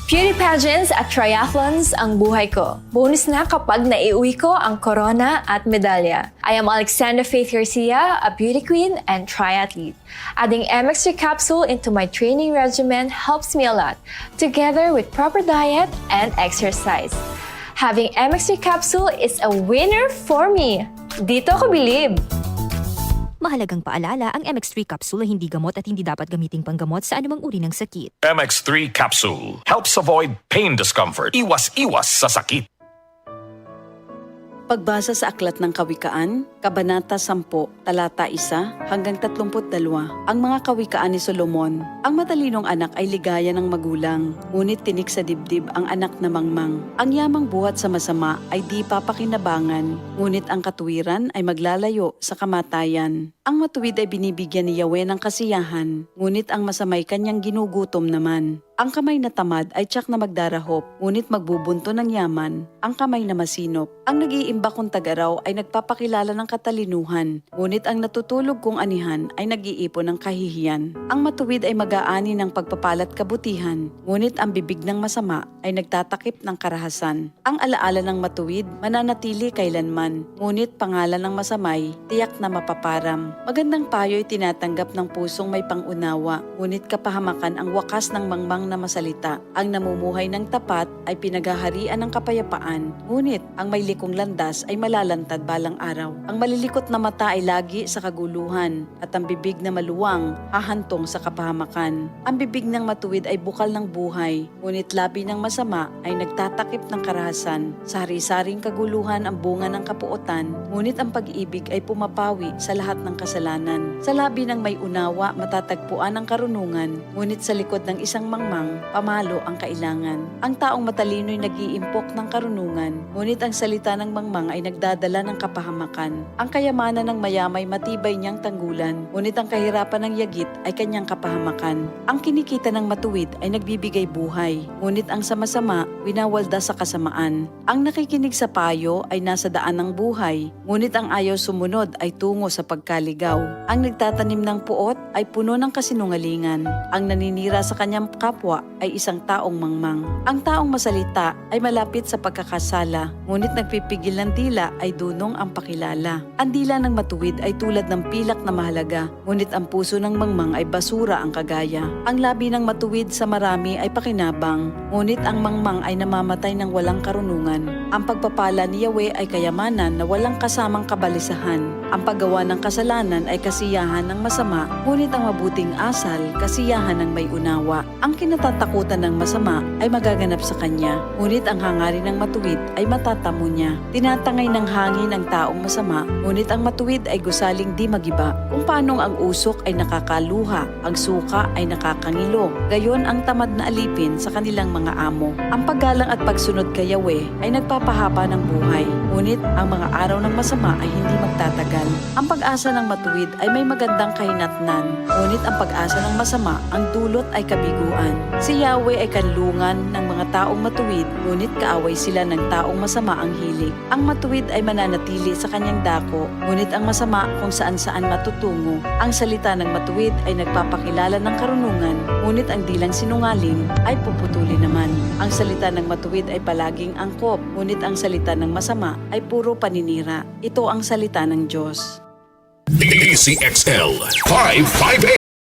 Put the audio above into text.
Beauty pageants at triathlons ang buhay ko. Bonus na kapag naiuwi ko ang corona at medalya. I am Alexandra Faith Garcia, a beauty queen and triathlete. Adding MX3 capsule into my training regimen helps me a lot, together with proper diet and exercise. Having MX3 capsule is a winner for me. Dito ako bilib. Mahalagang paalala, ang MX3 capsule ay hindi gamot at hindi dapat gamiting panggamot sa anumang uri ng sakit. MX3 capsule helps avoid pain discomfort. Iwas-iwas sa sakit. Pagbasa sa Aklat ng Kawikaan, Kabanata 10, Talata 1 hanggang 32. Ang mga kawikaan ni Solomon. Ang matalinong anak ay ligaya ng magulang, ngunit tinik sa dibdib ang anak na mangmang. Ang yamang buhat sa masama ay di papakinabangan, ngunit ang katuwiran ay maglalayo sa kamatayan. Ang matuwid ay binibigyan ni Yahweh ng kasiyahan, ngunit ang masamay kanyang ginugutom naman. Ang kamay na tamad ay tiyak na magdarahop, ngunit magbubunto ng yaman. Ang kamay na masinop. Ang nag-iimba kong tagaraw ay nagpapakilala ng katalinuhan, ngunit ang natutulog kong anihan ay nag-iipon ng kahihiyan. Ang matuwid ay mag-aani ng pagpapalat kabutihan, ngunit ang bibig ng masama ay nagtatakip ng karahasan. Ang alaala ng matuwid mananatili kailanman, ngunit pangalan ng masamay tiyak na mapaparam. Magandang payo ay tinatanggap ng pusong may pangunawa, ngunit kapahamakan ang wakas ng mangmang na masalita. Ang namumuhay ng tapat ay pinaghaharian ng kapayapaan, ngunit ang may likong landas ay malalantad balang araw. Ang malilikot na mata ay lagi sa kaguluhan, at ang bibig na maluwang hahantong sa kapahamakan. Ang bibig ng matuwid ay bukal ng buhay, ngunit labi ng masama ay nagtatakip ng karahasan. Sa hari-saring kaguluhan ang bunga ng kapuotan, ngunit ang pag-ibig ay pumapawi sa lahat ng kasalanan. Sa labi ng may unawa matatagpuan ang karunungan, ngunit sa likod ng isang mangmang, pamalo ang kailangan. Ang taong matalino'y nag-iimpok ng karunungan, ngunit ang salita ng mangmang ay nagdadala ng kapahamakan. Ang kayamanan ng mayamay matibay niyang tanggulan, ngunit ang kahirapan ng yagit ay kanyang kapahamakan. Ang kinikita ng matuwid ay nagbibigay buhay, ngunit ang sama-sama winawalda sa kasamaan. Ang nakikinig sa payo ay nasa daan ng buhay, ngunit ang ayaw sumunod ay tungo sa pagkaligaw. Ang nagtatanim ng puot ay puno ng kasinungalingan. Ang naninira sa kanyang kapwa ay isang taong mangmang. Ang taong masalita ay malapit sa pagkakasala, ngunit nagpipigil ng dila ay dunong ang pakilala. Ang dila ng matuwid ay tulad ng pilak na mahalaga, ngunit ang puso ng mangmang ay basura ang kagaya. Ang labi ng matuwid sa marami ay pakinabang, ngunit ang mangmang ay namamatay ng walang karunungan. Ang pagpapala ni Yahweh ay kayamanan na walang kasamang kabalisahan. Ang paggawa ng kasalanan ay kasiyahan ng masama, ngunit ang mabuting asal, kasiyahan ng may unawa. Ang kinatatakutan ng masama ay magaganap sa kanya, ngunit ang hangarin ng matuwid ay matatamo niya. Tinatangay ng hangin ang taong masama, ngunit ang matuwid ay gusaling di magiba. Kung paanong ang usok ay nakakaluha, ang suka ay nakakangilo, gayon ang tamad na alipin sa kanilang mga amo. Ang paggalang at pagsunod kay Yahweh ay nagpapahaba ng buhay, ngunit ang mga araw ng masama ay hindi magtatagal. Ang pag-asa ng matuwid ay may magandang kahinatnan, ngunit ang pag-asa ng masama, ang dulot ay kabiguan. Si Yahweh ay kanlungan ng mga taong matuwid, ngunit kaaway sila ng taong masama ang hilig. Ang matuwid ay mananatili sa kanyang dako, ngunit ang masama kung saan-saan matutungo. Ang salita ng matuwid ay nagpapakilala ng karunungan, ngunit ang dilang sinungaling ay puputuli naman. Ang salita ng matuwid ay palaging angkop, ngunit ang salita ng masama ay puro paninira. Ito ang salita ng Diyos. DCXL 558